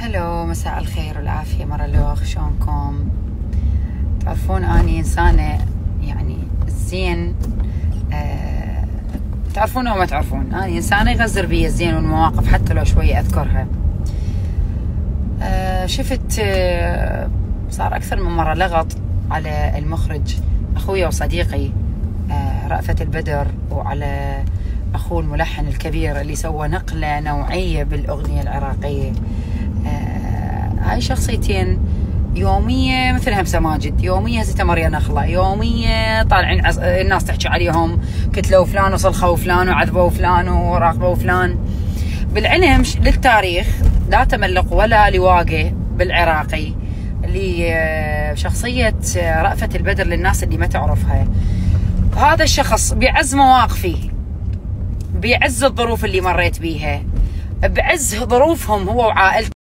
هلو، مساء الخير والعافية مرة لوخ، شلونكم؟ تعرفون اني انسانة يعني الزين، تعرفون او ما تعرفون، اني انسانة يغزر بي الزين والمواقف حتى لو شوية اذكرها. شفت صار اكثر من مرة لغط على المخرج اخوي وصديقي رأفت البدر، وعلى اخوه الملحن الكبير اللي سوى نقلة نوعية بالاغنية العراقية. هاي شخصيتين يومية مثل همسة ماجد، يومية هزة مريا نخلة، يومية طالعين الناس تحكي عليهم كتلوا فلان وصلخوا فلان وعذبوا فلان وراقبوا فلان. بالعلم للتاريخ لا تملق ولا لواقع بالعراقي اللي شخصية رأفت البدر للناس اللي ما تعرفها. هذا الشخص بعز مواقفي، بعز الظروف اللي مريت بيها، بعز ظروفهم هو وعائلته.